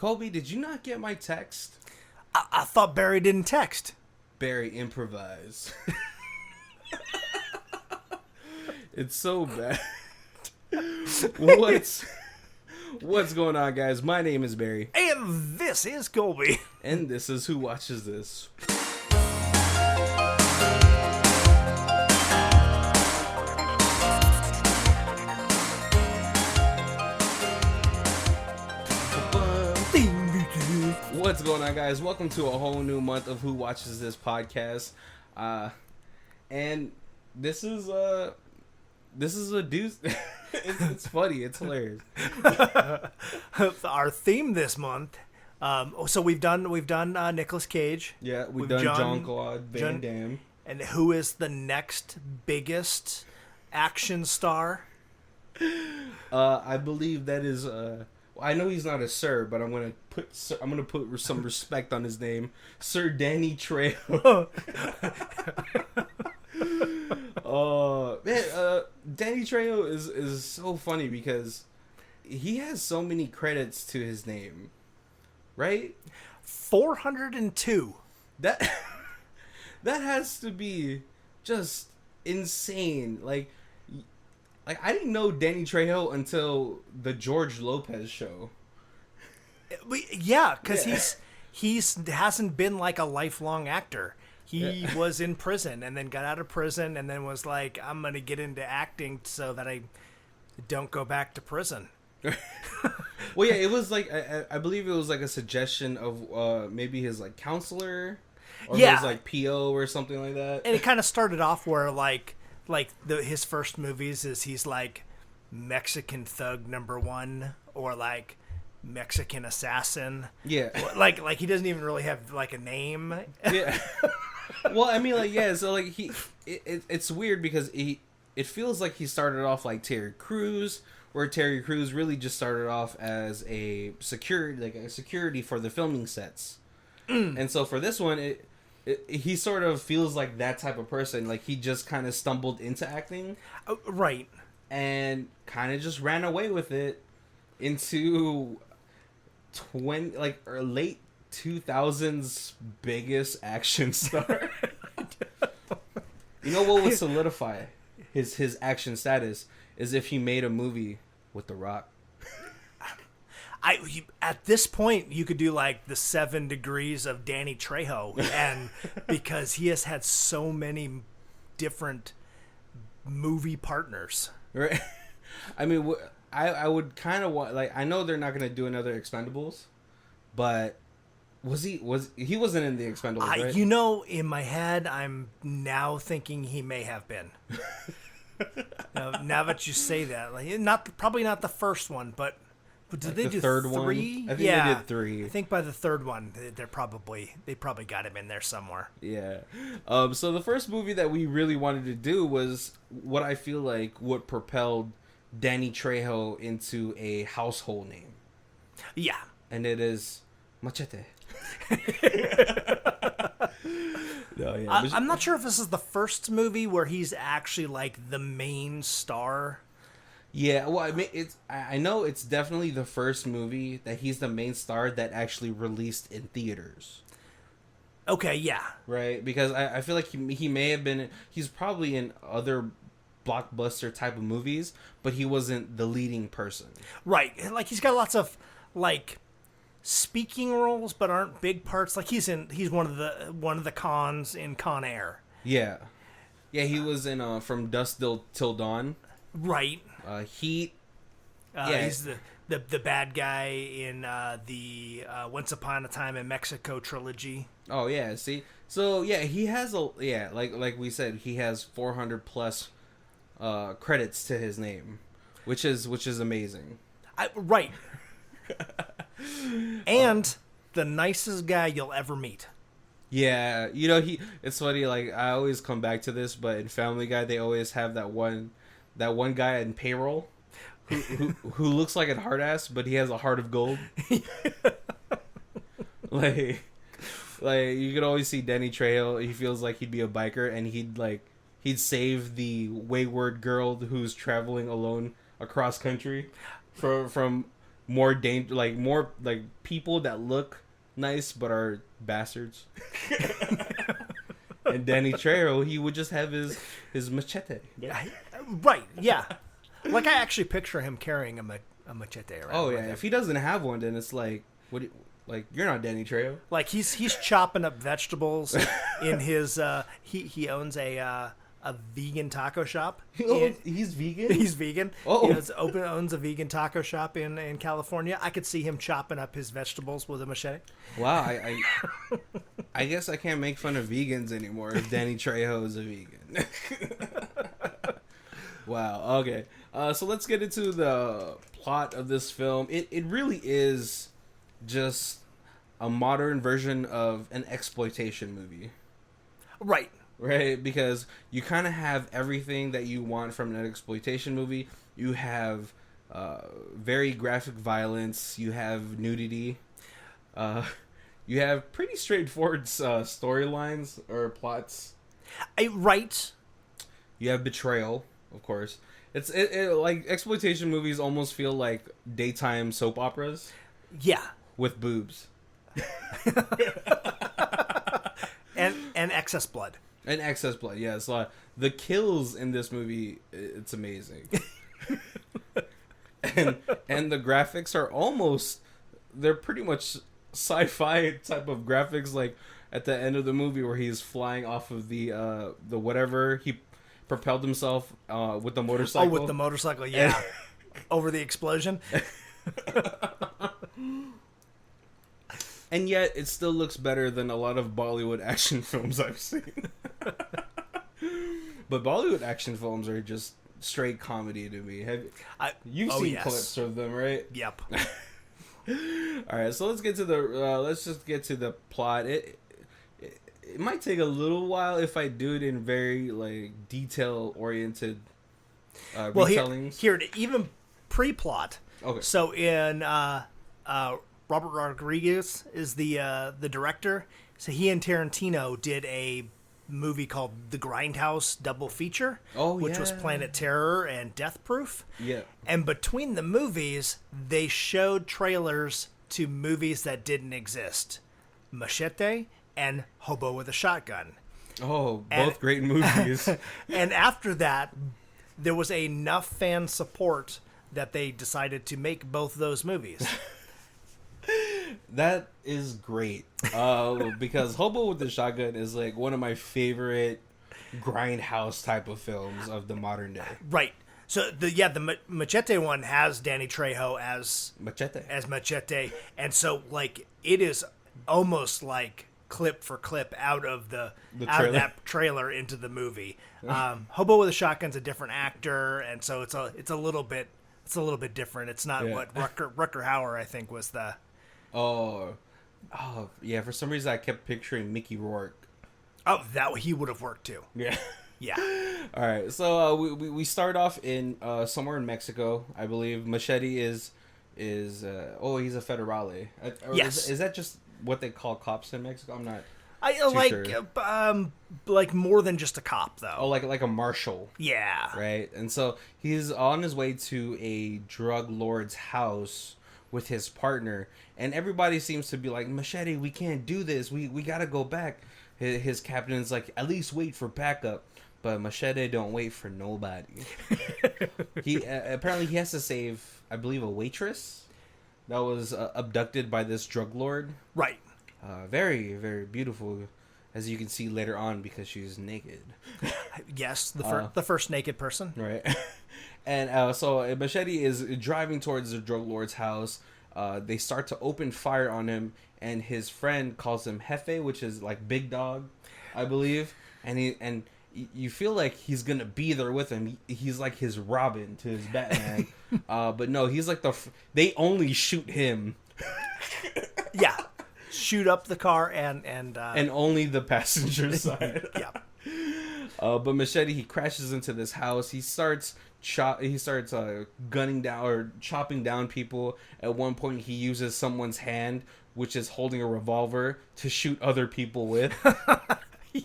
Colby, did you not get my text? I thought Barry didn't text. Barry, improvise. It's so bad. What's going on, guys? My name is Barry. And this is Colby. And this is Who Watches This. What's going on, guys? Welcome to a whole new month of Who Watches This podcast. And this is a deuce. It's funny. It's hilarious. Our theme this month. So we've done Nicolas Cage. Yeah, we've done Jean-Claude Van Damme. And who is the next biggest action star? I believe that is. I know he's not a sir, but I'm gonna put some respect on his name, Sir Danny Trejo. Danny Trejo is so funny because he has so many credits to his name, right? 402. That has to be just insane. Like I didn't know Danny Trejo until the George Lopez show. Yeah, because he's hasn't been like a lifelong actor. He was in prison and then got out of prison and then was like, I'm going to get into acting so that I don't go back to prison. Well, yeah, it was like, I believe it was like a suggestion of maybe his like counselor or his like PO or something like that. And it kind of started off where his first movies is he's like Mexican thug #1 or like Mexican assassin. Yeah. Like he doesn't even really have like a name. Yeah. Well, I mean, like, yeah, so like it's weird because it feels like he started off like Terry Crews, where Terry Crews really just started off as a security for the filming sets. And so for this one, he sort of feels like that type of person. Like he just kind of stumbled into acting, right, and kind of just ran away with it into late 2000s biggest action star. You know what would solidify his action status is if he made a movie with The Rock. At this point, you could do like the 7 degrees of Danny Trejo, and because he has had so many different movie partners. Right. I mean, I would kind of want, like, I know they're not going to do another Expendables, but he wasn't in the Expendables, right? You know, in my head, I'm now thinking he may have been. Now that you say that, like, probably not the first one, but did like they do third 3? One? I think they did 3. I think by the third one, they probably got him in there somewhere. Yeah. So the first movie that we really wanted to do was what I feel like what propelled Danny Trejo into a household name. Yeah. And it is Machete. No, yeah. I'm not sure if this is the first movie where he's actually like the main star. Yeah, well, I mean, I know it's definitely the first movie that he's the main star that actually released in theaters. Okay, yeah. Right? Because I feel like he may have been... He's probably in other blockbuster type of movies, but he wasn't the leading person. Right. Like, he's got lots of, like, speaking roles, but aren't big parts. Like, he's one of the cons in Con Air. Yeah. Yeah, he was in From Dusk Till Dawn. Right. Heat. Yeah. He's the bad guy in the Once Upon a Time in Mexico trilogy. Oh yeah, see, so yeah, he has like we said, he has 400 plus credits to his name, which is amazing. Right. And the nicest guy you'll ever meet. Yeah, you know, it's funny. Like, I always come back to this, but in Family Guy, they always have that one guy in Payroll who looks like a hard ass, but he has a heart of gold. like you could always see Danny Trejo. He feels like he'd be a biker, and he'd save the wayward girl who's traveling alone across country from more more like people that look nice but are bastards. And Danny Trejo, he would just have his machete. Right, yeah. Like, I actually picture him carrying a machete around. Oh, yeah. If he doesn't have one, then it's like, you're not Danny Trejo. Like, he's chopping up vegetables in his, he owns a vegan taco shop. He's vegan? He's vegan. Oh. He owns a vegan taco shop in California. I could see him chopping up his vegetables with a machete. Wow, I guess I can't make fun of vegans anymore if Danny Trejo is a vegan. Wow, okay. So let's get into the plot of this film. It really is just a modern version of an exploitation movie. Right. Right, because you kind of have everything that you want from an exploitation movie. You have very graphic violence. You have nudity. You have pretty straightforward storylines or plots. Right. You have betrayal, of course. It's like exploitation movies almost feel like daytime soap operas. Yeah. With boobs. and excess blood. And excess blood, yes. The kills in this movie, it's amazing. and the graphics are they're pretty much sci-fi type of graphics, like at the end of the movie where he's flying off of the whatever he propelled himself with the motorcycle. Oh, with the motorcycle, yeah. Over the explosion. And yet, it still looks better than a lot of Bollywood action films I've seen. But Bollywood action films are just straight comedy to me. You've seen clips of them, right? Yep. All right, so let's get to let's just get to the plot. It might take a little while if I do it in very like detail oriented retellings. Here, even pre-plot. Okay. So in Robert Rodriguez is the director. So he and Tarantino did a movie called The Grindhouse double feature, which was Planet Terror and Death Proof. Yeah. And between the movies, they showed trailers to movies that didn't exist. Machete and Hobo with a Shotgun. Oh, both great movies. And after that, there was enough fan support that they decided to make both those movies. That is great. Because Hobo with the Shotgun is like one of my favorite grindhouse type of films of the modern day. Right. So the Machete one has Danny Trejo as Machete, and so like it is almost like clip for clip out of that trailer into the movie. Hobo with a Shotgun's a different actor, and so it's a little bit different. It's not what Rutger Hauer I think was the. Oh yeah. For some reason, I kept picturing Mickey Rourke. Oh, that he would have worked too. Yeah. Yeah. All right. So we start off in somewhere in Mexico, I believe. Machete is he's a Federale. Yes. Is that just what they call cops in Mexico? I'm not. Like more than just a cop though. Oh, like a marshal. Yeah. Right. And so he's on his way to a drug lord's house with his partner, and everybody seems to be like, Machete, we can't do this. We gotta go back. His captain's like, at least wait for backup. But Machete don't wait for nobody. He apparently he has to save, I believe, a waitress that was abducted by this drug lord. Right. Very, very beautiful, as you can see later on, because she's naked. Yes, the first naked person. Right. And so Machete is driving towards the drug lord's house. They start to open fire on him, and his friend calls him Jefe, which is like big dog, I believe. And you feel like he's gonna be there with him. He's like his Robin to his Batman. But no, he's like they only shoot him. Yeah. Shoot up the car and only the passenger side. Yeah. But Machete, he crashes into this house. He starts gunning down or chopping down people. At one point, he uses someone's hand, which is holding a revolver, to shoot other people with.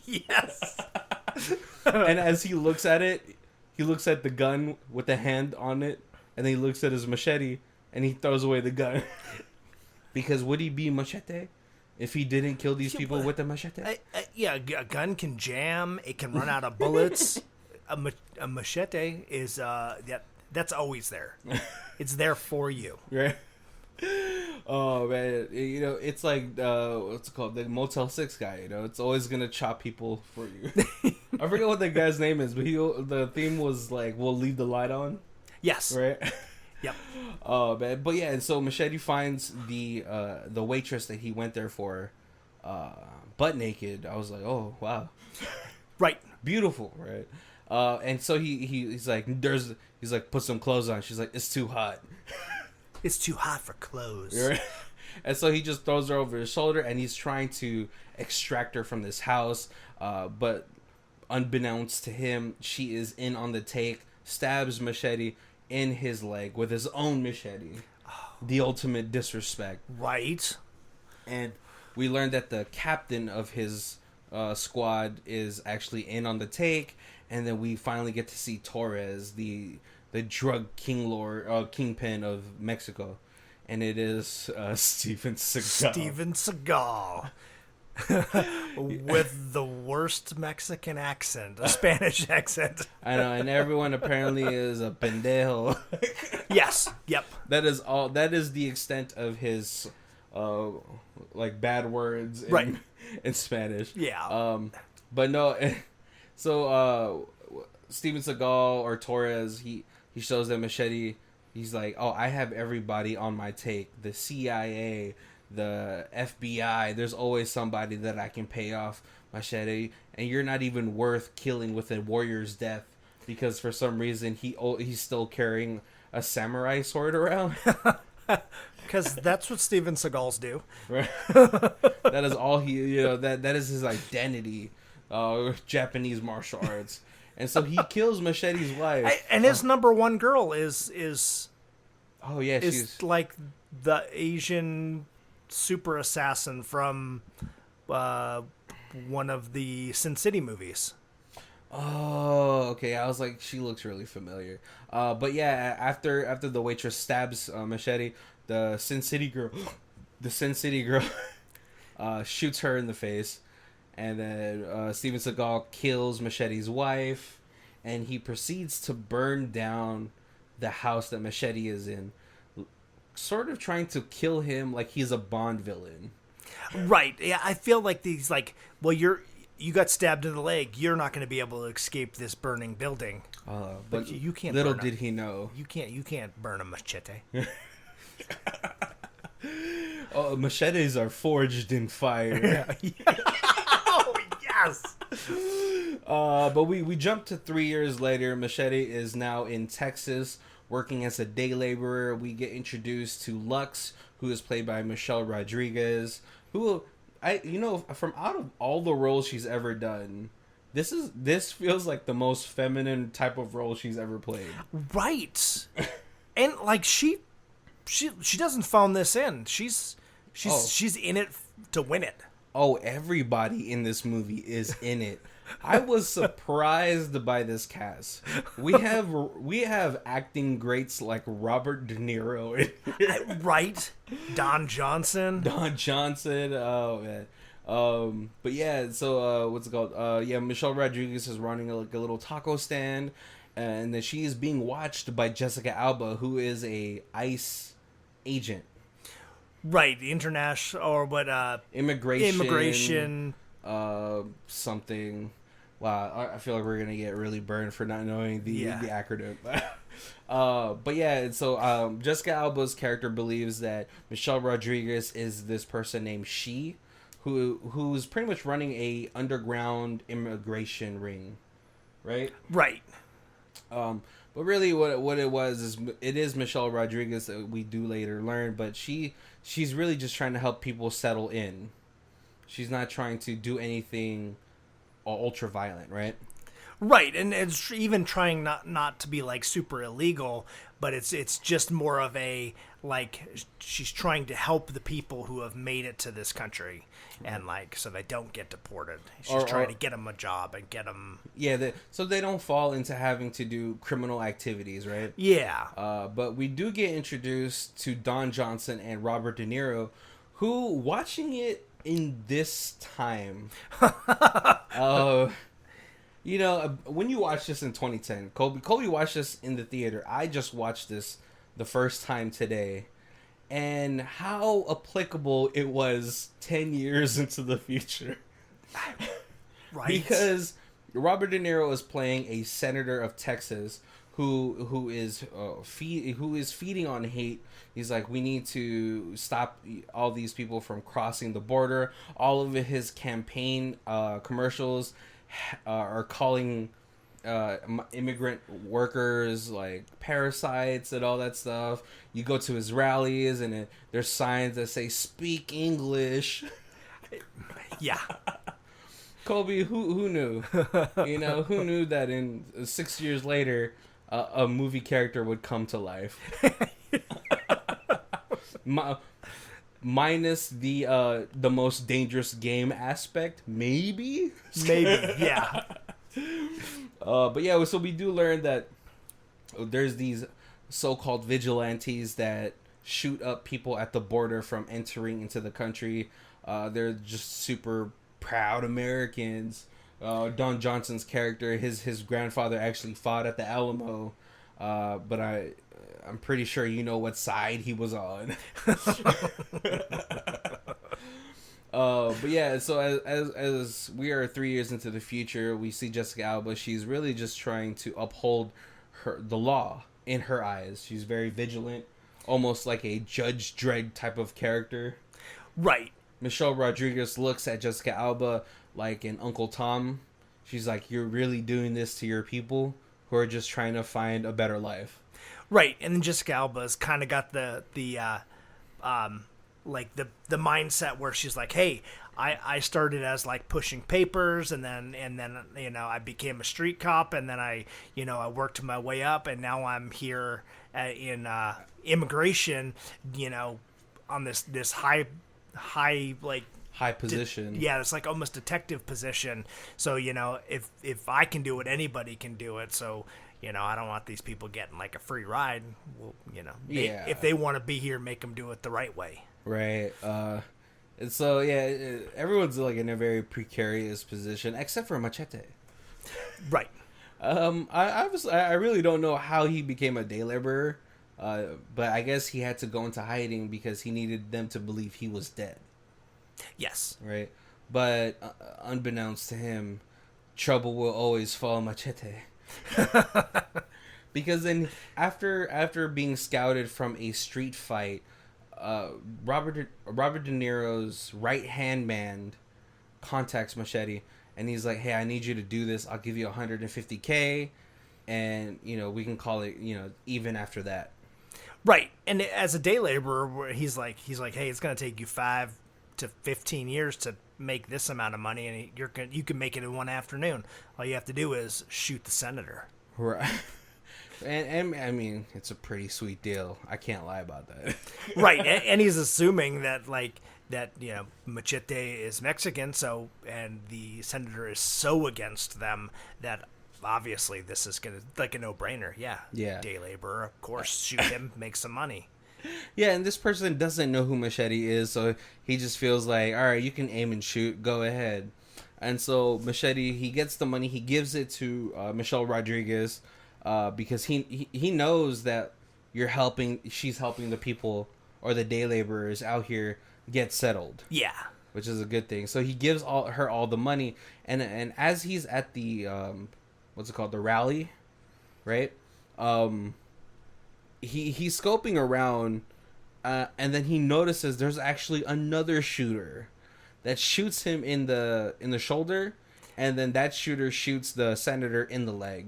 Yes. And as he looks at it, he looks at the gun with the hand on it, and then he looks at his machete, and he throws away the gun. Because would he be Machete if he didn't kill these people with the machete? A gun can jam. It can run out of bullets. A machete is that's always there. It's there for you. Right. Oh man, it's like what's it called? The Motel 6 guy. It's always gonna chop people for you. I forget what that guy's name is, but the theme was like, "We'll leave the light on." Yes. Right. Yep. Oh man, but yeah, and so Machete finds the waitress that he went there for, butt naked. I was like, oh wow, right, beautiful, right? And so he's like, he's like, put some clothes on. She's like, it's too hot. It's too hot for clothes. Right? And so he just throws her over his shoulder, and he's trying to extract her from this house, but unbeknownst to him, she is in on the take. Stabs Machete in his leg with his own machete. The ultimate disrespect. Right. And we learned that the captain of his squad is actually in on the take, and then we finally get to see Torres, the drug kingpin of Mexico, and it is Steven Seagal. Steven Seagal. With the worst Mexican accent, a Spanish accent. I know, and everyone apparently is a pendejo. Yes. Yep. That is all. That is the extent of his, like bad words in Spanish. Yeah. But no. So, Steven Seagal or Torres, he shows them Machete. He's like, oh, I have everybody on my take. The CIA. The FBI, there's always somebody that I can pay off, Machete, and you're not even worth killing with a warrior's death, because for some reason he's still carrying a samurai sword around. Because that's what Steven Seagals do. Right. That is all he, that is his identity, Japanese martial arts, and so he kills Machete's wife. And his number one girl is oh yeah, she's like the Asian super assassin from one of the Sin City movies. Oh, okay. I was like, she looks really familiar. But yeah, after the waitress stabs Machete, the Sin City girl shoots her in the face, and then Steven Seagal kills Machete's wife, and he proceeds to burn down the house that Machete is in, sort of trying to kill him like he's a Bond villain. Right. Yeah, I feel like these like, well, you got stabbed in the leg. You're not going to be able to escape this burning building. But you can't. Little did he know. You can't burn a machete. Oh, machetes are forged in fire. Oh yes. But we jump to 3 years later. Machete is now in Texas, working as a day laborer. We get introduced to Lux, who is played by Michelle Rodriguez, who from out of all the roles she's ever done, this feels like the most feminine type of role she's ever played. Right. And like she doesn't phone this in. She's in it to win it. Oh, everybody in this movie is in it. I was surprised by this cast. We have acting greats like Robert De Niro in here. Right? Don Johnson. Oh man. But yeah, so what's it called? Michelle Rodriguez is running a little taco stand, and then she is being watched by Jessica Alba, who is a ICE agent. Right, international or what? Immigration. Something. Wow, I feel like we're gonna get really burned for not knowing the acronym. But yeah, so Jessica Alba's character believes that Michelle Rodriguez is this person named She, who's pretty much running a underground immigration ring, right? Right. But really, what it was is it is Michelle Rodriguez that we do later learn, but she's really just trying to help people settle in. She's not trying to do anything ultra violent, right? Right, and it's even trying not to be like super illegal, but it's just more of a like she's trying to help the people who have made it to this country, and like so they don't get deported. She's trying to get them a job and get them. Yeah, so they don't fall into having to do criminal activities, right? Yeah. But we do get introduced to Don Johnson and Robert De Niro, who, watching it in this time, you know, when you watch this in 2010, Colby watched this in the theater. I just watched this the first time today, and how applicable it was 10 years into the future. Right. Because Robert De Niro is playing a senator of Texas who is feeding on hate. He's like, we need to stop all these people from crossing the border. All of his campaign commercials are calling immigrant workers like parasites and all that stuff. You go to his rallies and there's signs that say "Speak English." Yeah. Colby, who knew? You know, who knew that in 6 years later, a movie character would come to life? Minus the most dangerous game aspect, maybe. Yeah. But yeah, so we do learn that there's these so-called vigilantes that shoot up people at the border from entering into the country. They're just super proud Americans. Don Johnson's character, his grandfather actually fought at the Alamo, but I'm pretty sure you know what side he was on. But yeah, so as we are 3 years into the future, we see Jessica Alba. She's really just trying to uphold the law in her eyes. She's very vigilant, almost like a Judge Dredd type of character. Right. Michelle Rodriguez looks at Jessica Alba like an Uncle Tom. She's like, you're really doing this to your people who are just trying to find a better life. Right, and then Jessica Alba's kind of got the mindset where she's like, hey, I started as like pushing papers, and then you know I became a street cop, and then I worked my way up, and now I'm here in immigration, you know, on this high position. Yeah, it's like almost detective position. So you know, if I can do it, anybody can do it. So. You know, I don't want these people getting like a free ride. Well, you know, if they want to be here, make them do it the right way. Right. And so, yeah, everyone's like in a very precarious position, except for Machete. Right. I really don't know how he became a day laborer, but I guess he had to go into hiding because he needed them to believe he was dead. Yes. Right. But unbeknownst to him, trouble will always follow Machete. Because then after being scouted from a street fight, Robert De Niro's right hand man contacts Machete, and he's like, hey, I need you to do this. I'll give you $150K, and you know we can call it, you know, even after that. Right. And as a day laborer, he's like hey, it's gonna take you 5 to 15 years to make this amount of money, and you can make it in one afternoon. All you have to do is shoot the senator. Right. And I mean, it's a pretty sweet deal. I can't lie about that. Right. And he's assuming that you know, Machete is Mexican, so, and the senator is so against them that obviously this is gonna like a no-brainer. Yeah. Day laborer, of course, shoot him, make some money. Yeah, and this person doesn't know who Machete is, so he just feels like, all right, you can aim and shoot, go ahead. And so Machete, he gets the money, he gives it to Michelle Rodriguez, because he knows that she's helping the people or the day laborers out here get settled. Yeah, which is a good thing. So he gives her all the money, and as he's at the what's it called, the rally, right? He's scoping around, and then he notices there's actually another shooter that shoots him in the shoulder, and then that shooter shoots the senator in the leg.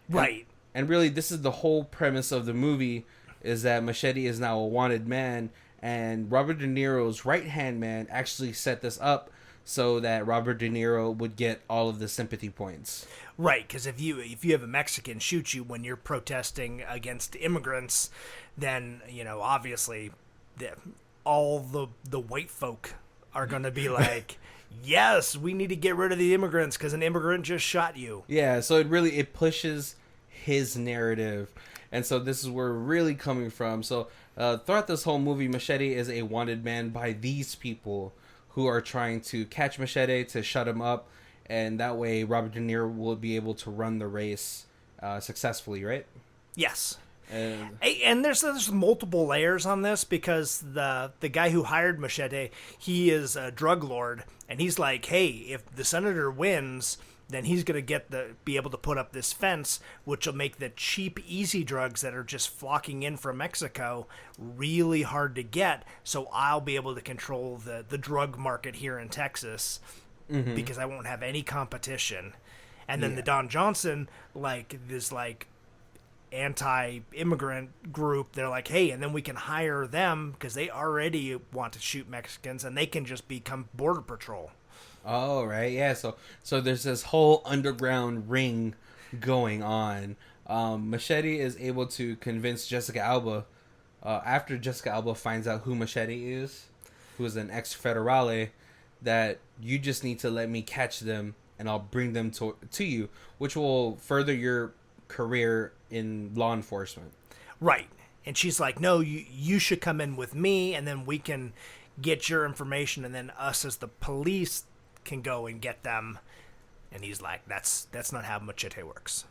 Right. And really, this is the whole premise of the movie, is that Machete is now a wanted man, and Robert De Niro's right-hand man actually set this up so that Robert De Niro would get all of the sympathy points. Right, because if you have a Mexican shoot you when you're protesting against immigrants, then obviously all the white folk are going to be like, yes, we need to get rid of the immigrants because an immigrant just shot you. Yeah, so it pushes his narrative, and so this is where we're really coming from. So throughout this whole movie, Machete is a wanted man by these people who are trying to catch Machete to shut him up, and that way Robert De Niro will be able to run the race successfully, right? Yes. And there's multiple layers on this because the guy who hired Machete, he is a drug lord, and he's like, hey, if the senator wins, then he's gonna be able to put up this fence, which will make the cheap, easy drugs that are just flocking in from Mexico really hard to get. So I'll be able to control the drug market here in Texas because I won't have any competition. And then the Don Johnson, this anti-immigrant group, they're like, hey, and then we can hire them because they already want to shoot Mexicans and they can just become border patrol. Oh, right. Yeah. So there's this whole underground ring going on. Machete is able to convince Jessica Alba, after Jessica Alba finds out who Machete is, who is an ex-Federale, that you just need to let me catch them and I'll bring them to you, which will further your career in law enforcement. Right. And she's like, no, you should come in with me and then we can get your information and then us as the police can go and get them. And he's like, that's not how Machete works.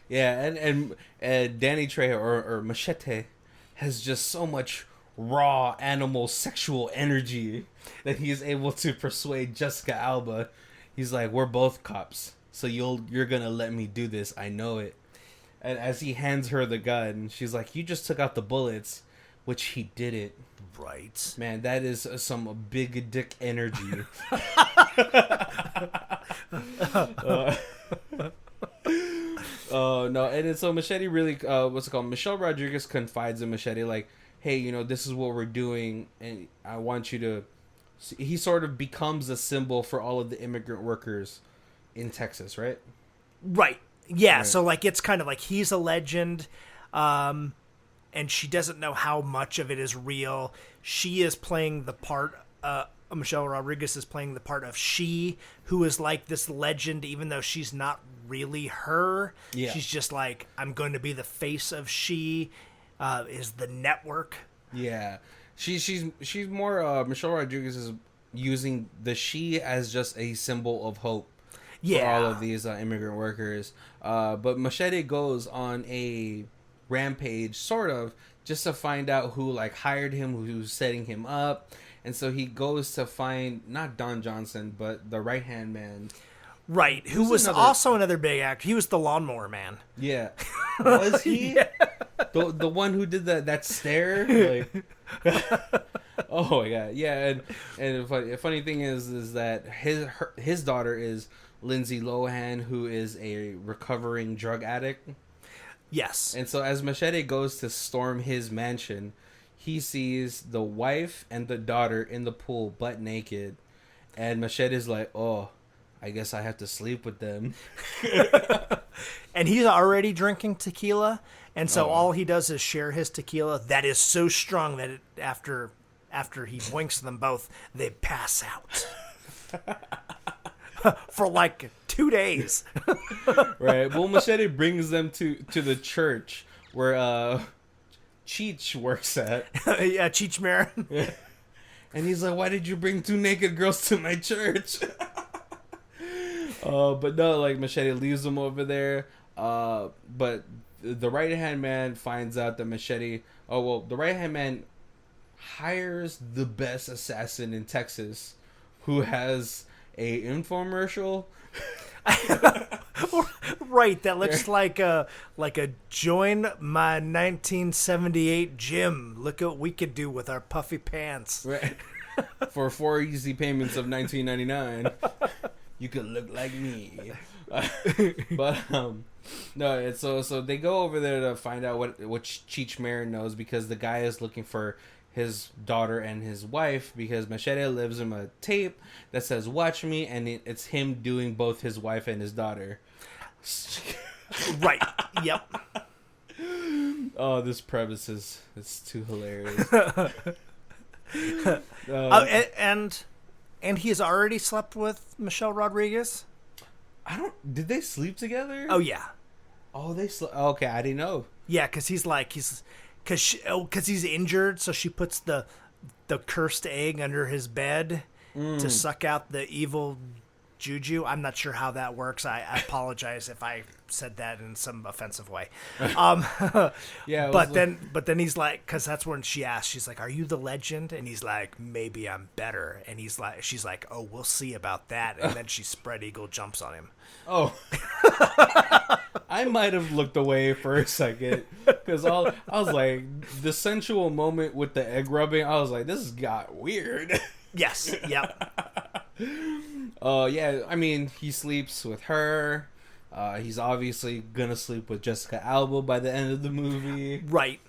Yeah, and Danny Trejo or Machete has just so much raw animal sexual energy that he's able to persuade Jessica Alba. He's like, we're both cops, so you're gonna let me do this. I know it. And as he hands her the gun, she's like, you just took out the bullets, which he did it. Right. Man, that is some big dick energy. No, and then so Machete really, what's it called? Michelle Rodriguez confides in Machete, like, hey, this is what we're doing, and I want you to. He sort of becomes a symbol for all of the immigrant workers in Texas, right? Right. Yeah. Right. So it's kind of like he's a legend, and she doesn't know how much of it is real. She is playing the part. Michelle Rodriguez is playing the part of she, who is like this legend, even though she's not really her. Yeah. She's just like, I'm going to be the face of she. Is the network. Yeah. She's more Michelle Rodriguez is using the she as just a symbol of hope for all of these immigrant workers. But Machete goes on a rampage, sort of, just to find out who hired him, who's setting him up. And so he goes to find not Don Johnson, but the right hand man. Right, who was also another big actor. He was the lawnmower man. Yeah. Was he? Yeah. The one who did that stare? Oh my god. Yeah, and the funny thing is that his daughter is Lindsay Lohan, who is a recovering drug addict. Yes. And so as Machete goes to storm his mansion, he sees the wife and the daughter in the pool butt naked, and Machete's like, oh, I guess I have to sleep with them. And he's already drinking tequila, and so all he does is share his tequila that is so strong that after he winks them both, they pass out. For 2 days. Right. Well, Machete brings them to the church where Cheech works at. Yeah, Cheech Marin. Yeah. And he's like, why did you bring 2 naked girls to my church? But no, Machete leaves them over there. But the right-hand man finds out that Machete... the right-hand man hires the best assassin in Texas, who has a infomercial. Right, that looks like a join my 1978 gym. Look what we could do with our puffy pants. Right. For 4 easy payments of $19.99, you could look like me. But no, it's so they go over there to find out what Cheech Marin knows, because the guy is looking for his daughter and his wife, because Machete lives him a tape that says "Watch me," and it's him doing both his wife and his daughter. Right. Yep. Oh, this premise it's too hilarious. And he's already slept with Michelle Rodriguez. Did they sleep together? Oh yeah. Oh, they slept. Okay, I didn't know. Yeah, because he's injured, so she puts the cursed egg under his bed to suck out the evil juju. I'm not sure how that works. I apologize if I said that in some offensive way. Yeah, but then he's like, because that's when she asks, she's like, "Are you the legend?" And he's like, "Maybe I'm better." And she's like, "Oh, we'll see about that." And then she spread eagle jumps on him. Oh, I might have looked away for a second because I was like, the sensual moment with the egg rubbing. I was like, this got weird. Yes. Yep. Yeah. I mean, he sleeps with her. He's obviously gonna sleep with Jessica Alba by the end of the movie. Right.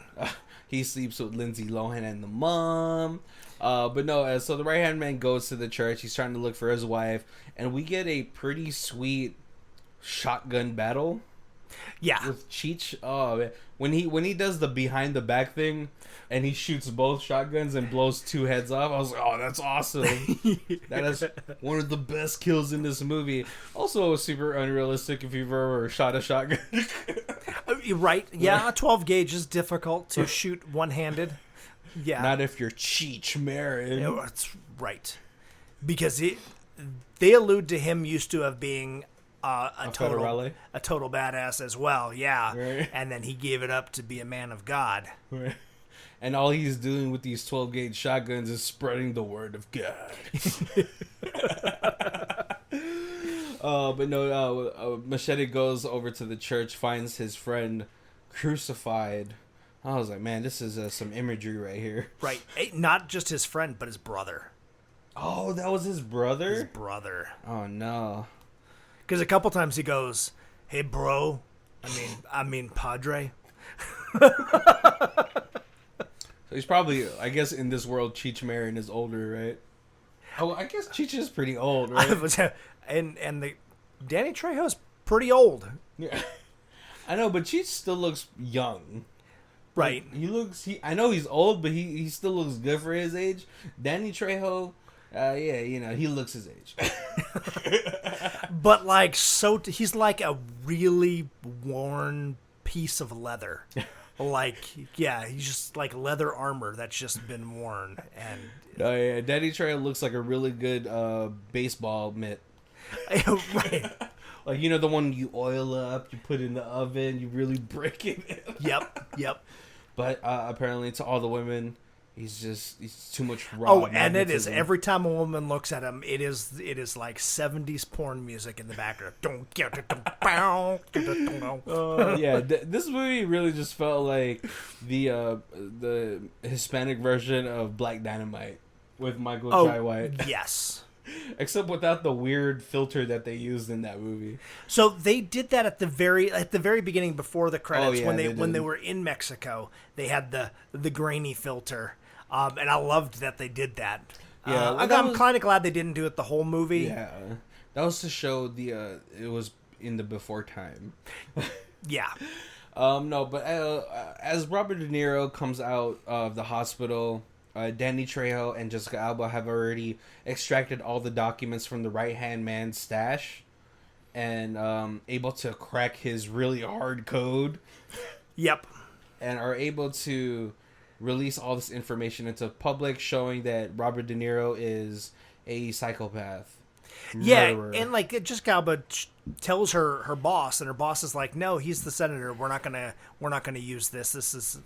He sleeps with Lindsay Lohan and the mom. But no, so the right-hand man goes to the church. He's trying to look for his wife. And we get a pretty sweet shotgun battle. Yeah. With Cheech. Oh, man. When he does the behind the back thing and he shoots both shotguns and blows two heads off, I was like, oh, that's awesome. That is one of the best kills in this movie. Also super unrealistic if you've ever shot a shotgun. Right. Yeah, a 12 gauge is difficult to shoot one-handed. Yeah. Not if you're Cheech Marin. No, that's right. Because they allude to him used to have being a total badass as well. Yeah. Right. And then he gave it up to be a man of God. Right. And all he's doing with these 12 gauge shotguns is spreading the word of God. But no, Machete goes over to the church, finds his friend crucified. I was like, man, this is some imagery right here. Right. Not just his friend, but his brother. Oh, that was his brother? His brother. Oh, no. Because a couple times he goes, "Hey, bro." I mean, padre. So he's probably, I guess, in this world, Cheech Marin is older, right? Oh, I guess Cheech is pretty old, right? and the Danny Trejo's pretty old. Yeah, I know, but Cheech still looks young. Right. Like, I know he's old, but he still looks good for his age. Danny Trejo, yeah, he looks his age. But he's like a really worn piece of leather. Like, yeah, he's just like leather armor that's just been worn. And yeah, Danny Trejo looks like a really good baseball mitt. Right. Like, the one you oil up, you put in the oven, you really break it. Yep. But apparently to all the women, he's too much raw. Oh, and it is every time a woman looks at him, it is like 70s porn music in the background. Yeah, this movie really just felt like the Hispanic version of Black Dynamite with Michael Jai White. Yes. Except without the weird filter that they used in that movie. So they did that at the very beginning before the credits. Oh, yeah, when they were in Mexico, they had the grainy filter. And I loved that they did that. Yeah, I'm kind of glad they didn't do it the whole movie. Yeah, that was to show it was in the before time. Yeah. No, but as Robert De Niro comes out of the hospital, Danny Trejo and Jessica Alba have already extracted all the documents from the right-hand man's stash and able to crack his really hard code. Yep. And are able to release all this information into public, showing that Robert De Niro is a psychopath. Murderer. Yeah, and like Jessica Alba tells her boss, and her boss is like, "No, he's the senator. We're not gonna use this. This is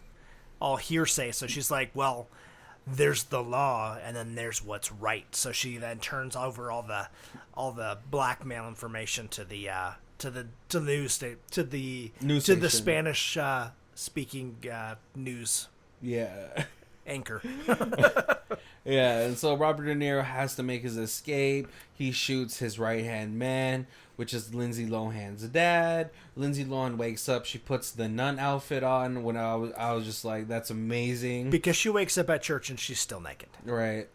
all hearsay." So she's like, "Well, there's the law, and then there's what's right." So she then turns over all the blackmail information to the news to the Spanish speaking news. Yeah. Anchor. Yeah, and so Robert De Niro has to make his escape. He shoots his right-hand man, which is Lindsay Lohan's dad. Lindsay Lohan wakes up. She puts the nun outfit on. When I was just like, that's amazing. Because she wakes up at church and she's still naked. Right.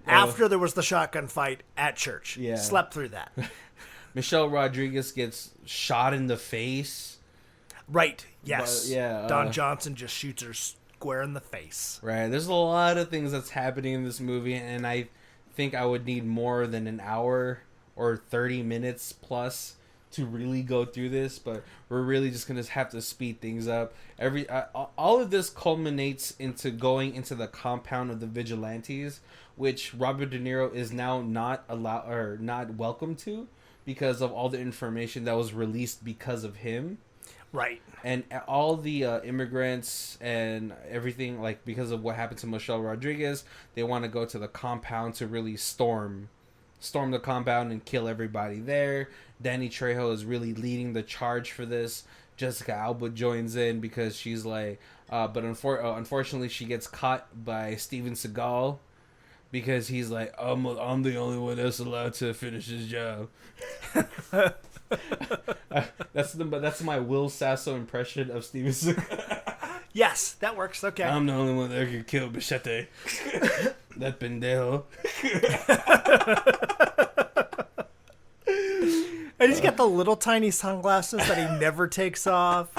After there was the shotgun fight at church. Yeah. Slept through that. Michelle Rodriguez gets shot in the face. Right. Yes. But, yeah. Don Johnson just shoots her square in the face. Right. There's a lot of things that's happening in this movie, and I think I would need more than an hour or 30 minutes plus to really go through this, but we're really just gonna have to speed things up. All of this culminates into going into the compound of the vigilantes, which Robert De Niro is now not allowed or not welcome to because of all the information that was released because of him. Right. And all the immigrants and everything, like, because of what happened to Michelle Rodriguez, they want to go to the compound to really storm the compound and kill everybody there. Danny Trejo is really leading the charge for this. Jessica Alba joins in because she's like, but unfortunately she gets caught by Steven Seagal because he's like, I'm the only one that's allowed to finish his job. That's my Will Sasso impression of Steven Seagal. Yes, that works. Okay. I'm the only one that can kill Machete. That pendejo. And he's got the little tiny sunglasses that he never takes off.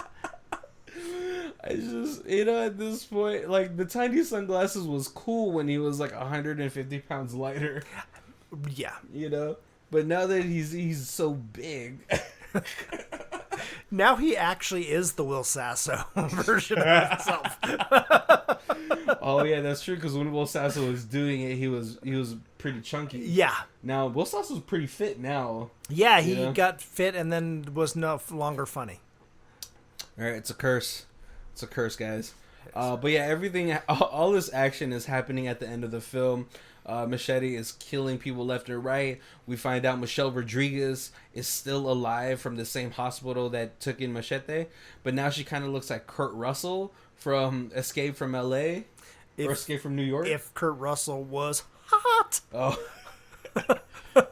I just, at this point, like, the tiny sunglasses was cool when he was like 150 pounds lighter. Yeah. But now that he's so big. Now he actually is the Will Sasso version of himself. Oh yeah, that's true. Because when Will Sasso was doing it, he was pretty chunky. Yeah. Now Will Sasso's pretty fit now. Yeah, he got fit and then was no longer funny. All right, it's a curse. It's a curse, guys. But yeah, all this action is happening at the end of the film. Machete is killing people left and right. We find out Michelle Rodriguez is still alive from the same hospital that took in Machete, but now she kind of looks like Kurt Russell from Escape from L.A. or Escape from New York. If Kurt Russell was hot. Oh.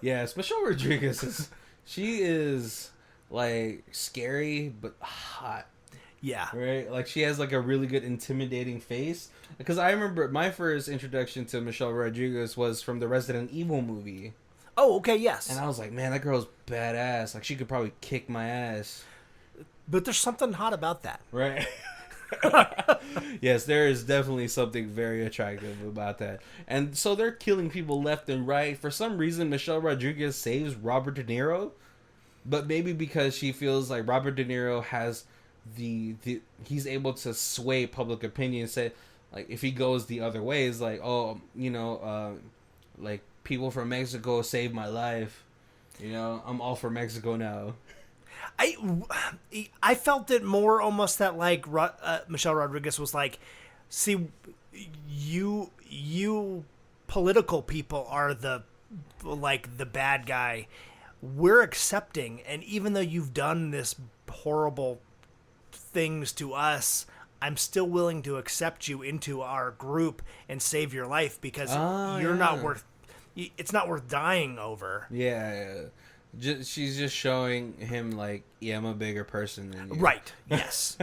Yes, Michelle Rodriguez she is like scary but hot. Yeah. Right? Like, she has like a really good intimidating face. Because I remember my first introduction to Michelle Rodriguez was from the Resident Evil movie. Oh, okay, yes. And I was like, man, that girl's badass. Like, she could probably kick my ass. But there's something hot about that. Right? Yes, there is definitely something very attractive about that. And so they're killing people left and right. For some reason, Michelle Rodriguez saves Robert De Niro. But maybe because she feels like Robert De Niro has he's able to sway public opinion. Say, like, if he goes the other way, it's like, oh, like, people from Mexico saved my life. I'm all for Mexico now. I felt it more almost that, like, Michelle Rodriguez was like, see, you political people are the bad guy. We're accepting, and even though you've done this horrible things to us, I'm still willing to accept you into our group and save your life because it's not worth dying over. Yeah. She's just showing him, like, yeah, I'm a bigger person than you. Right. Yes.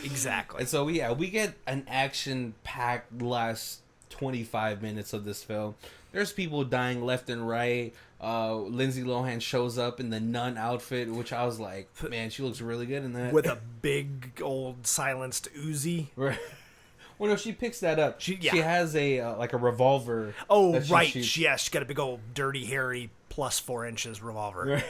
Exactly. And so, yeah, we get an action-packed last 25 minutes of this film. There's people dying left and right. Lindsay Lohan shows up in the nun outfit, which I was like, man, she looks really good in that. With a big old silenced Uzi. Right. Well, no, she picks that up. She has a revolver. Oh, right. She's got a big old dirty, hairy plus 4 inches revolver.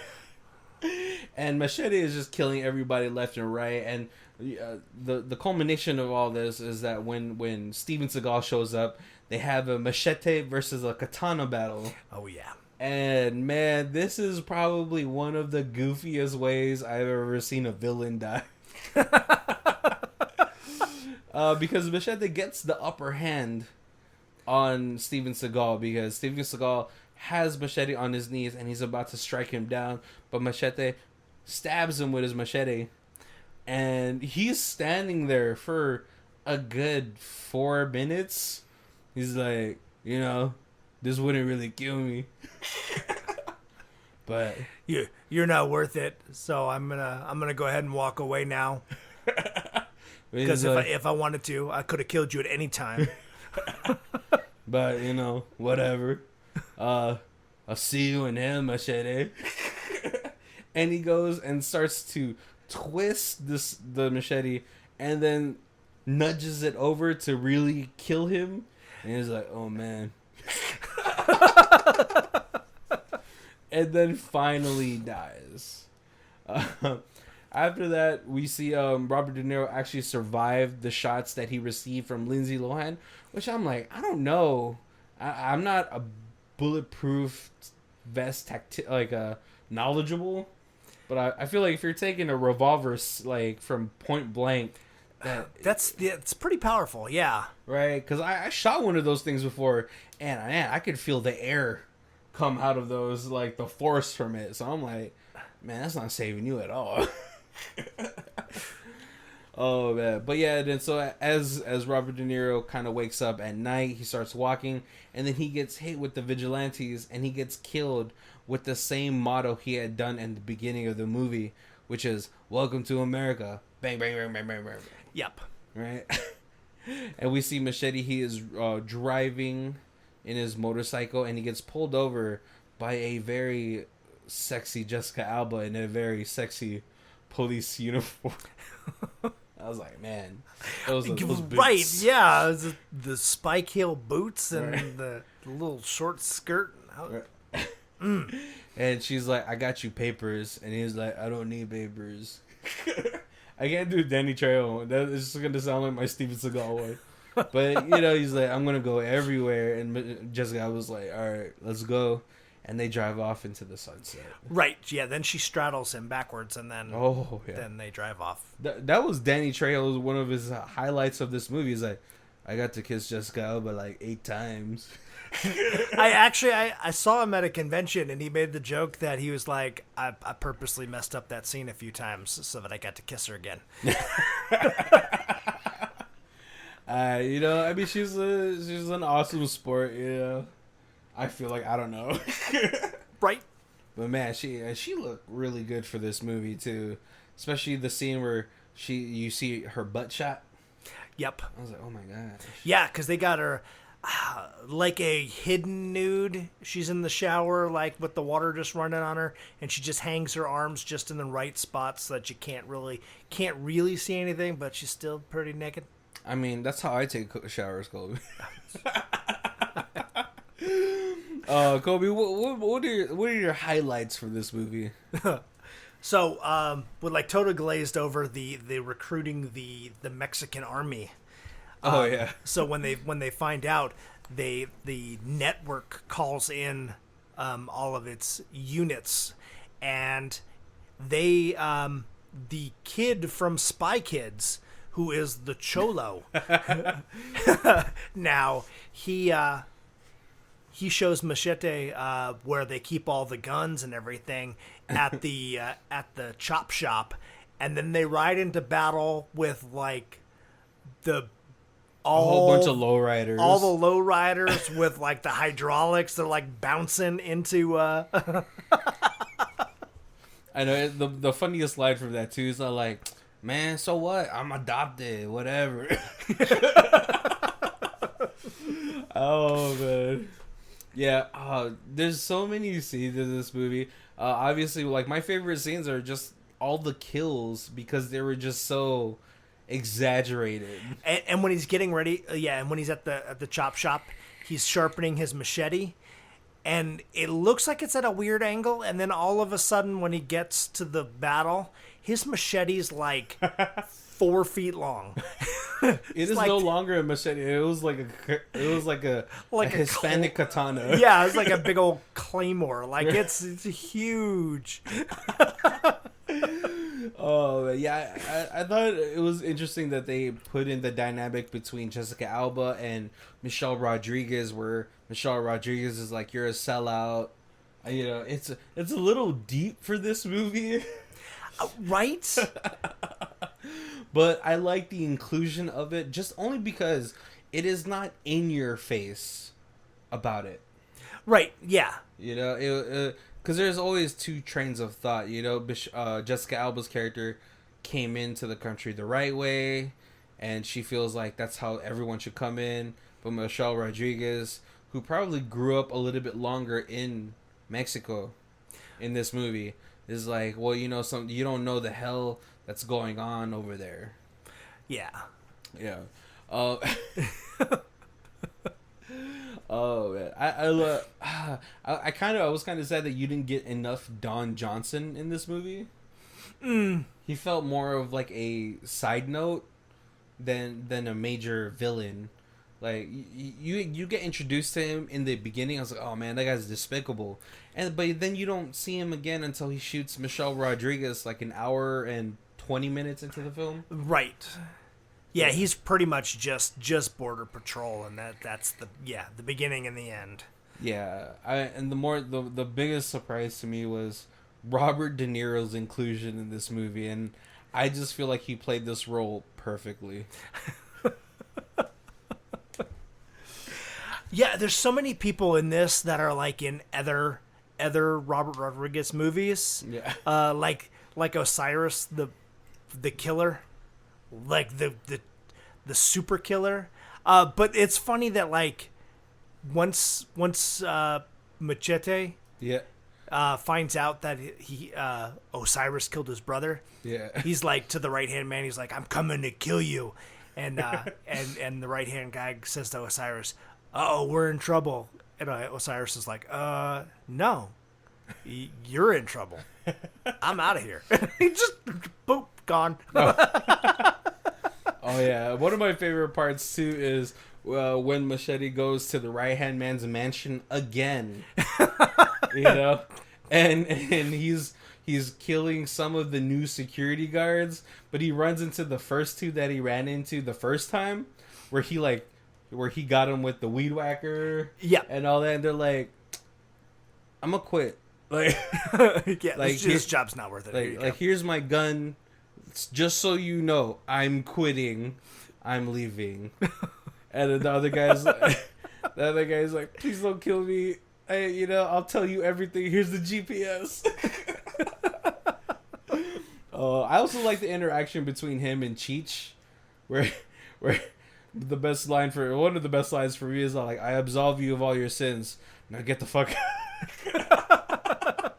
Right. And Machete is just killing everybody left and right. And the culmination of all this is that when Steven Seagal shows up, they have a machete versus a katana battle. Oh, yeah. And, man, this is probably one of the goofiest ways I've ever seen a villain die. Because Machete gets the upper hand on Steven Seagal, because Steven Seagal has Machete on his knees and he's about to strike him down, but Machete stabs him with his machete, and he's standing there for a good 4 minutes, he's like, you know, this wouldn't really kill me. But you're not worth it, so I'm gonna go ahead and walk away now. Because if I wanted to, I could have killed you at any time. But you know, whatever. I'll see you in hell, Machete. And he goes and starts to twist the machete, and then nudges it over to really kill him. And he's like, "Oh man." And then finally dies. After that, we see Robert De Niro actually survived the shots that he received from Lindsay Lohan, which I'm like, I don't know. I'm not a bulletproof vest knowledgeable, but I feel like if you're taking a revolver like from point blank, it's pretty powerful, yeah. Right, because I shot one of those things before, and man, I could feel the air come out of those, like the force from it. So I'm like, man, that's not saving you at all. Oh man, but yeah. Then so as Robert De Niro kind of wakes up at night, he starts walking, and then he gets hit with the vigilantes, and he gets killed with the same motto he had done in the beginning of the movie, which is "Welcome to America." Bang bang bang bang bang bang. Yep. Right. And we see Machete. He is driving in his motorcycle, and he gets pulled over by a very sexy Jessica Alba in a very sexy police uniform. I was like, man, those boots. Right, yeah, the spike heel boots and the little short skirt. Right. And she's like, I got you papers, and he's like, I don't need papers. I can't do Danny Trejo. That is just gonna sound like my Steven Seagal way. But you know, he's like, I'm gonna go everywhere, and Jessica was like, all right, let's go. And they drive off into the sunset. Right, yeah. Then she straddles him backwards, and then then they drive off. That was Danny Trejo. One of his highlights of this movie. He's like, I got to kiss Jessica Alba like 8 times. I saw him at a convention, and he made the joke that he was like, I purposely messed up that scene a few times so that I got to kiss her again. You know, I mean, she's an awesome sport. You know, I feel like I don't know, right? But man, she looked really good for this movie too, especially the scene where you see her butt shot. Yep. I was like, oh my gosh. Yeah, because they got her like a hidden nude. She's in the shower, like with the water just running on her, and she just hangs her arms just in the right spot so that you can't really see anything, but she's still pretty naked. I mean, that's how I take showers, Colby. Colby, what are your highlights for this movie? So, with like totally glazed over the recruiting the Mexican army. Oh yeah. So when they find out, the network calls in all of its units, and they the kid from Spy Kids, who is the Cholo. Now he shows Machete where they keep all the guns and everything at the chop shop, and then they ride into battle with like a whole bunch of lowriders. All the lowriders with like the hydraulics. They're like bouncing into. I know the funniest line from that too is like, man, so what? I'm adopted, whatever. Oh man, yeah. There's so many scenes in this movie. Obviously, like my favorite scenes are just all the kills because they were just so exaggerated. And when he's getting ready, and when he's at the chop shop, he's sharpening his machete, and it looks like it's at a weird angle, and then all of a sudden when he gets to the battle, his machete's like 4 feet long. It is like, no longer a machete. It was like a Hispanic katana. Yeah, it's like a big old claymore. Like it's huge. Oh yeah, I thought it was interesting that they put in the dynamic between Jessica Alba and Michelle Rodriguez, where Michelle Rodriguez is like, "You're a sellout." You know, it's a little deep for this movie, right? But I like the inclusion of it, just only because it is not in your face about it. Right, yeah. You know, because there's always two trains of thought. You know, Jessica Alba's character came into the country the right way, and she feels like that's how everyone should come in. But Michelle Rodriguez, who probably grew up a little bit longer in Mexico in this movie, is like, well, you know, you don't know the hell that's going on over there. Yeah. Yeah. Oh man, I was kind of sad that you didn't get enough Don Johnson in this movie. He felt more of like a side note than a major villain. Like you get introduced to him in the beginning. I was like, oh man, that guy's despicable. But then you don't see him again until he shoots Michelle Rodriguez like an hour and 20 minutes into the film. Right. Yeah, he's pretty much just Border Patrol, and that's the beginning and the end. Yeah, the biggest surprise to me was Robert De Niro's inclusion in this movie, and I just feel like he played this role perfectly. Yeah, there's so many people in this that are like in other Robert Rodriguez movies. Yeah, like Osiris the killer, like the super killer. But it's funny that like once Machete finds out that he Osiris killed his brother. Yeah, he's like to the right hand man. He's like, I'm coming to kill you, and and the right hand guy says to Osiris, "Oh, we're in trouble." And Osiris is like, no, you're in trouble. I'm out of here." He just boop gone. Oh yeah, one of my favorite parts too is when Machete goes to the right hand man's mansion again. You know, and he's killing some of the new security guards, but he runs into the first two that he ran into the first time, where he got him with the weed whacker, and all that, and they're like, "I'm gonna quit." Like, yeah, like this job's not worth it. Like, here's my gun. Just so you know, I'm quitting. I'm leaving. And then the other guy's like, "Please don't kill me. I'll tell you everything. Here's the GPS." I also like the interaction between him and Cheech, where one of the best lines for me is like, "I absolve you of all your sins. Now get the fuck out."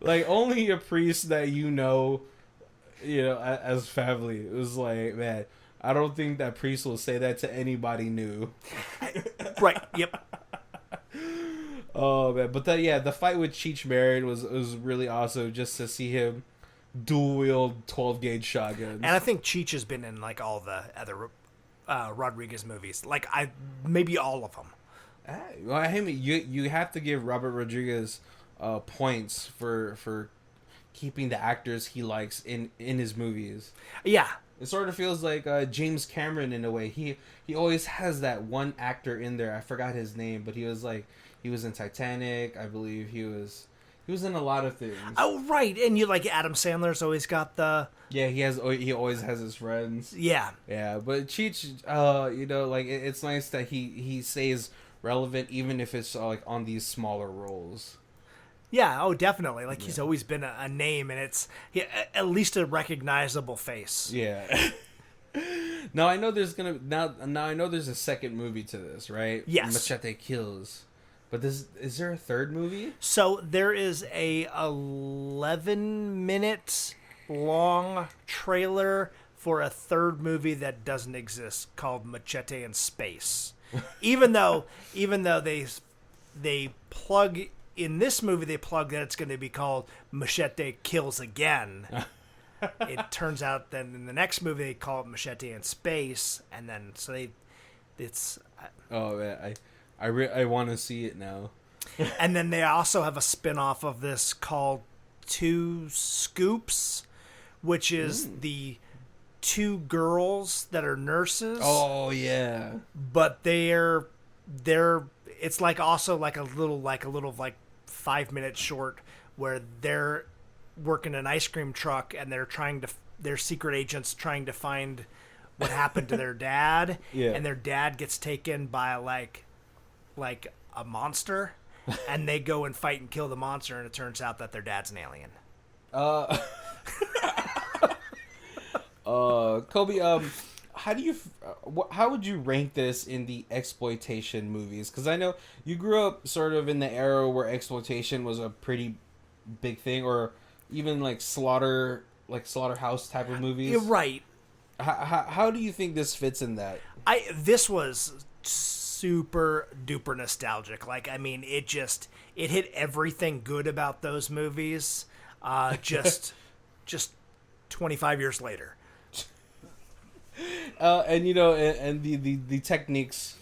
Like, only a priest that you know, as family. It was like, man, I don't think that priest will say that to anybody new. Right. Yep. Oh man, but the fight with Cheech Marin was really awesome, just to see him dual wield 12-gauge shotguns. And I think Cheech has been in like all the other Rodriguez movies, like maybe all of them. Well, you have to give Robert Rodriguez points for keeping the actors he likes in his movies. Yeah. It sort of feels like James Cameron in a way. He always has that one actor in there. I forgot his name, but he was in Titanic, I believe. He was in a lot of things. Oh, right. And you like Adam Sandler's always got the... Yeah, he always has his friends. Yeah. Yeah, but Cheech, it's nice that he stays relevant even if it's like on these smaller roles. Yeah, oh, definitely. Like, he's always been a name, and it's at least a recognizable face. Yeah. Now I know there's a second movie to this, right? Yes. Machete Kills. But is there a third movie? So there is a 11-minute long trailer for a third movie that doesn't exist called Machete in Space. even though they plug in this movie, they plug that it's going to be called Machete Kills Again. It turns out that in the next movie they call it Machete in Space, and then oh man, I want to see it now. And then they also have a spin-off of this called Two Scoops, which is the two girls that are nurses. Oh yeah. But they're it's like also like a little 5-minute short where they're working an ice cream truck and they're trying to they're secret agents trying to find what happened to their dad, and their dad gets taken by like a monster, and they go and fight and kill the monster, and it turns out that their dad's an alien. Kobe, how would you rank this in the exploitation movies? Because I know you grew up sort of in the era where exploitation was a pretty big thing, or even like slaughterhouse type of movies. You're right. How do you think this fits in that? This was super duper nostalgic. Like, I mean, it hit everything good about those movies. Just 25 years later. And you know, and the techniques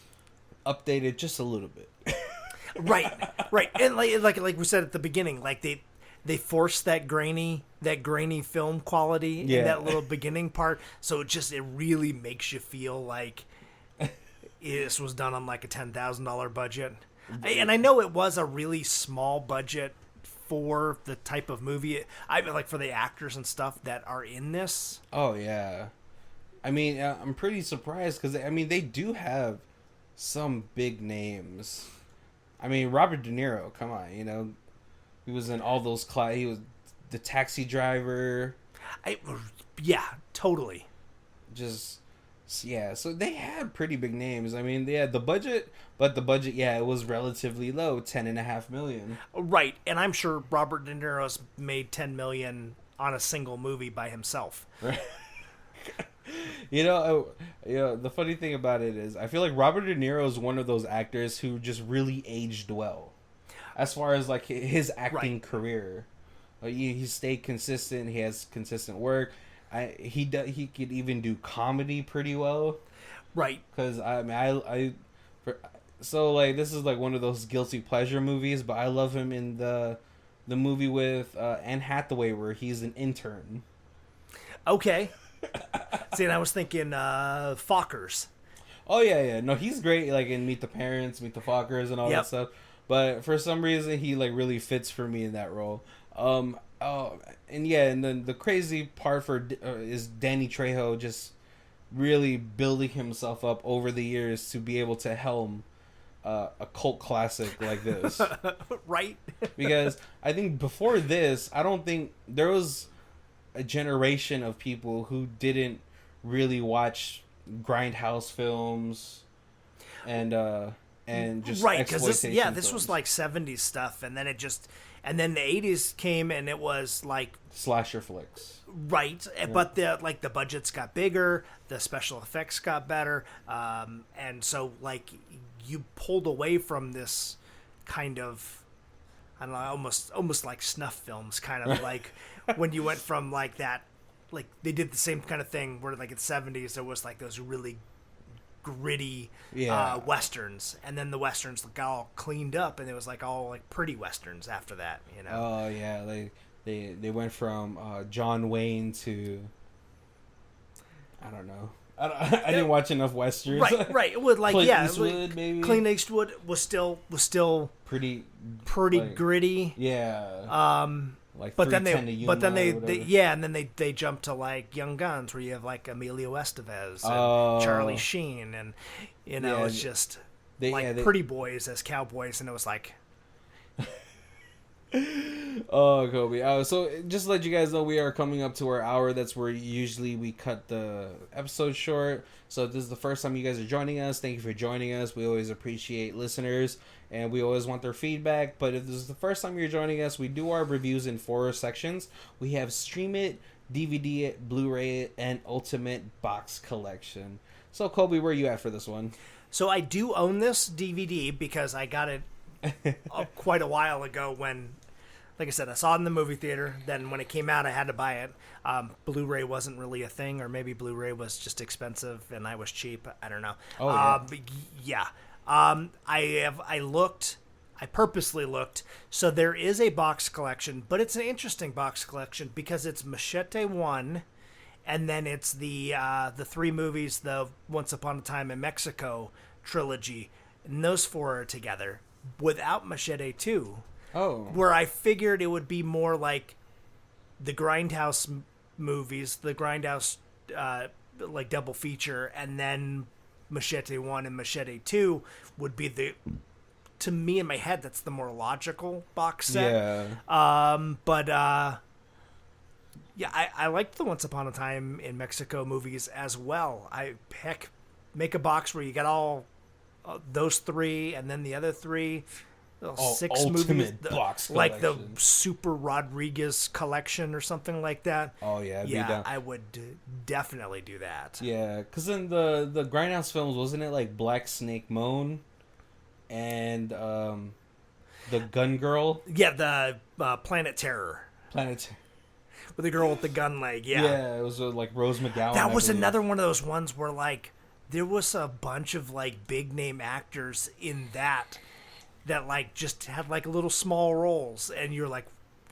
updated just a little bit. Right. And like we said at the beginning, like they forced that grainy film quality in that little beginning part, so it really makes you feel like this was done on like a $10,000 budget. And I know it was a really small budget for the type of movie. I mean, like for the actors and stuff that are in this. Oh yeah, I mean, I'm pretty surprised because I mean they do have some big names. I mean, Robert De Niro, come on, you know, he was in all those he was the Taxi Driver. Yeah, totally. So they had pretty big names. I mean, they had the budget, but the budget, it was relatively low, $10.5 million. Right, and I'm sure Robert De Niro's made $10 million on a single movie by himself. Right. You know, the funny thing about it is, I feel like Robert De Niro is one of those actors who just really aged well, as far as like his acting career. Like, he stayed consistent. He has consistent work. He could even do comedy pretty well. Right. Because I mean, so like this is like one of those guilty pleasure movies, but I love him in the movie with Anne Hathaway where he's an intern. Okay. See, and I was thinking Fockers. Oh yeah. No, he's great. Like in Meet the Parents, Meet the Fockers, and all that stuff. But for some reason, he like really fits for me in that role. And then the crazy part is Danny Trejo just really building himself up over the years to be able to helm a cult classic like this. Right. Because I think before this, I don't think there was a generation of people who didn't really watch grindhouse films and just right, because this was like 70s stuff, and then then the 80s came, and it was like slasher flicks. Right, but the budgets got bigger, the special effects got better, and so like you pulled away from this kind of, I don't know, almost like snuff films, kind of like when you went from like that, like they did the same kind of thing where like in the 70s there was like those really gritty westerns, and then the westerns got all cleaned up, and it was like all like pretty westerns after that, you know. Oh yeah, they went from John Wayne to, I don't know. I didn't watch enough westerns. Right. It would like Clint Eastwood, maybe. Clint Eastwood was still pretty like, gritty. Yeah. Like but then they jumped to like Young Guns, where you have like Emilio Estevez and Charlie Sheen, and you know it's just pretty boys as cowboys, and it was like. Oh, Kobe. So just to let you guys know, we are coming up to our hour. That's where usually we cut the episode short. So if this is the first time you guys are joining us, thank you for joining us. We always appreciate listeners, and we always want their feedback. But if this is the first time you're joining us, we do our reviews in 4 sections. We have Stream It, DVD It, Blu-ray It, and Ultimate Box Collection. So Kobe, where are you at for this one? So I do own this DVD because I got it quite a while ago when, like I said, I saw it in the movie theater. Then when it came out, I had to buy it. Blu-ray wasn't really a thing, or maybe Blu-ray was just expensive and I was cheap. I don't know. But yeah. I purposely looked. So there is a box collection, but it's an interesting box collection because it's Machete 1, and then it's the 3 movies, the Once Upon a Time in Mexico trilogy, and those 4 are together without Machete 2. Oh. Where I figured it would be more like the Grindhouse movies, the Grindhouse like double feature, and then Machete 1 and Machete 2 would be to me in my head, that's the more logical box set. Yeah. Yeah, I liked the Once Upon a Time in Mexico movies as well. Make a box where you got all those three, and then the other three, six movies, box like the collection. Super Rodriguez collection or something like that. Oh yeah, I would definitely do that. Yeah, because in the Grindhouse films, wasn't it like Black Snake Moan and the Gun Girl? Yeah, the Planet Terror. With the girl with the gun leg, Yeah, it was like Rose McGowan. That was another one of those ones where, like, there was a bunch of, like, big-name actors in that, like, just had, like, little small roles. And you're like,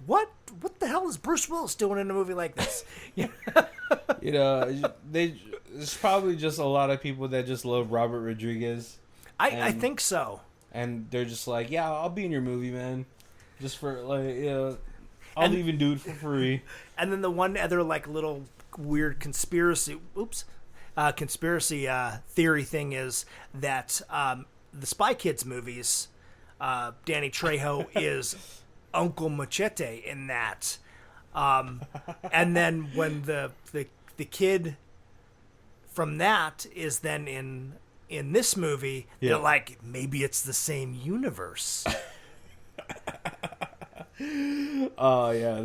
what? What the hell is Bruce Willis doing in a movie like this? You know, there's probably just a lot of people that just love Robert Rodriguez. I think so. And they're just like, yeah, I'll be in your movie, man. Just for, like, you know, I'll even do it for free. And then the one other, like, little weird conspiracy theory thing is that the Spy Kids movies, Danny Trejo is Uncle Machete in that. And then when the kid from that is then in this movie, they're like, maybe it's the same universe. Oh yeah,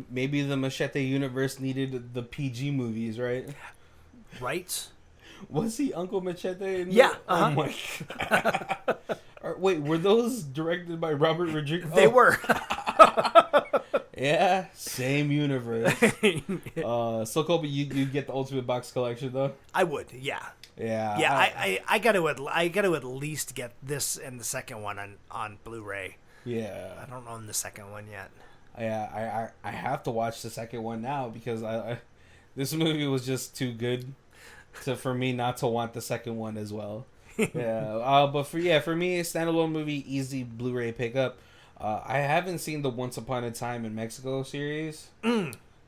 maybe the Machete universe needed the PG movies, right? Right? Was he Uncle Machete? Yeah. Oh my god. Wait, were those directed by Robert Rodriguez? They were. Yeah, same universe. So Colby, you get the Ultimate Box Collection though? I would, yeah. Yeah. Yeah, I got to at least get this and the second one on Blu-ray. Yeah. I don't own the second one yet. Yeah, I have to watch the second one now because this movie was just too good for me not to want the second one as well. Yeah. But for me, standalone movie, easy Blu-ray pickup. I haven't seen the Once Upon a Time in Mexico series.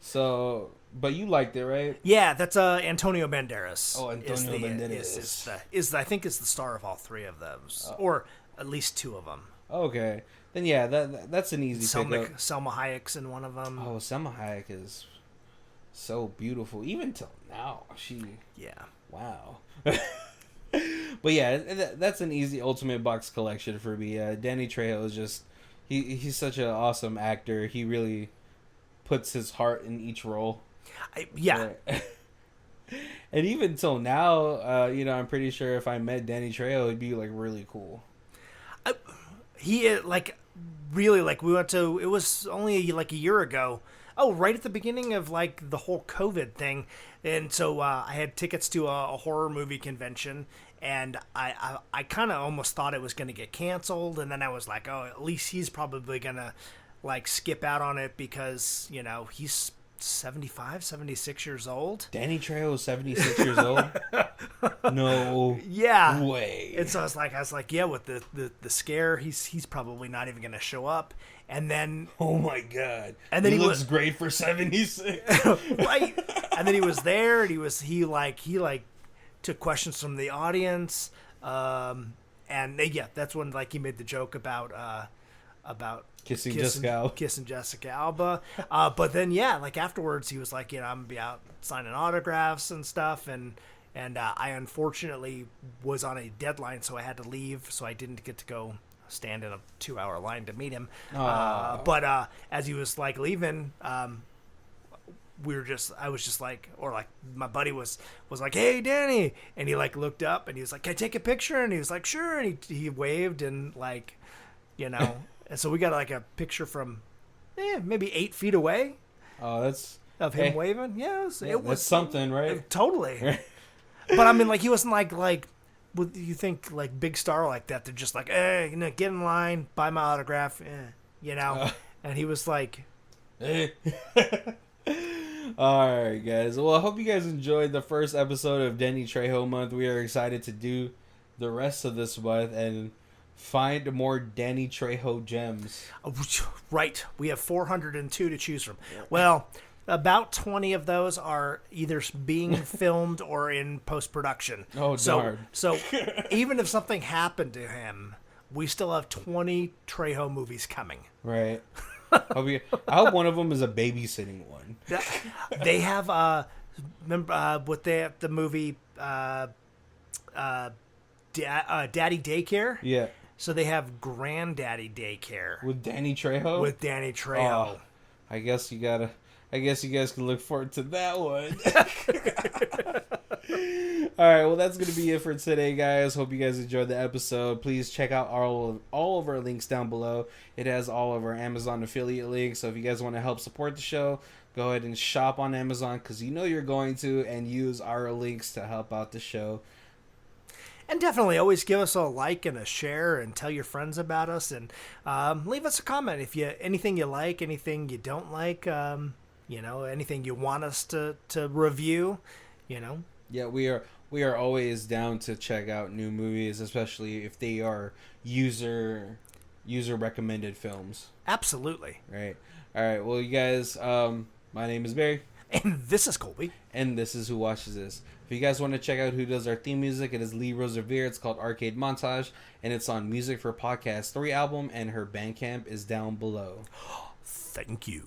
So, but you liked it, right? Yeah, that's Antonio Banderas. Oh, Antonio Banderas. I think is the star of all three of those, or at least two of them. Okay, then yeah, that's an easy pickup. Selma Hayek's in one of them. Oh, Selma Hayek is so beautiful, even till now. Wow. But yeah, that's an easy Ultimate Box Collection for me. Danny Trejo is just he's such an awesome actor. He really puts his heart in each role. And even till now, I'm pretty sure if I met Danny Trejo, it'd be like really cool. He like really like we went to. It was only like a year ago. Oh, right at the beginning of like the whole COVID thing, and so I had tickets to a horror movie convention, and I kind of almost thought it was going to get canceled, and then I was like, oh, at least he's probably gonna like skip out on it because he's 75, 76 years old. Danny Trejo is 76 years old? No way. And so I was like, yeah, with the scare, he's probably not even going to show up. And then... Oh my God. And then he looks great for 76. Right. And then he was there, and he took questions from the audience. And that's when like he made the joke about kissing Jessica Alba. But then, like afterwards, he was like, I'm going to be out signing autographs and stuff. And I unfortunately was on a deadline, so I had to leave. So I didn't get to go stand in a 2-hour line to meet him. But as he was like leaving, I was just like, or like my buddy was like, hey, Danny. And he like looked up and he was like, can I take a picture? And he was like, sure. And he waved and like, and so we got like a picture from maybe 8 feet away. Oh, that's of him waving. Yeah, it was something, right? Totally. But I mean, like he wasn't like you think like big star like that. They're just like, hey, get in line, buy my autograph, and he was like, hey. All right, guys. Well, I hope you guys enjoyed the first episode of Danny Trejo month. We are excited to do the rest of this month and Find more Danny Trejo gems. Right. We have 402 to choose from. Well, about 20 of those are either being filmed or in post-production. Oh, darn. So even if something happened to him, we still have 20 Trejo movies coming. Right. I hope one of them is a babysitting one. They have, remember what they have, the movie Daddy Daycare? Yeah. So they have Granddaddy Daycare. With Danny Trejo? With Danny Trejo. Oh, I guess you guys can look forward to that one. All right, well, that's going to be it for today, guys. Hope you guys enjoyed the episode. Please check out all of our links down below. It has all of our Amazon affiliate links. So if you guys want to help support the show, go ahead and shop on Amazon because you know you're going to, and use our links to help out the show. And definitely always give us a like and a share and tell your friends about us, and leave us a comment if anything you like, anything you don't like, anything you want us to review, Yeah, we are always down to check out new movies, especially if they are user recommended films. Absolutely. Right. All right. Well, you guys, my name is Barry. And this is Colby. And this is Who Watches This. If you guys want to check out who does our theme music, it is Lee Rosevere. It's called Arcade Montage, and it's on Music for Podcast 3 album, and her Bandcamp is down below. Thank you.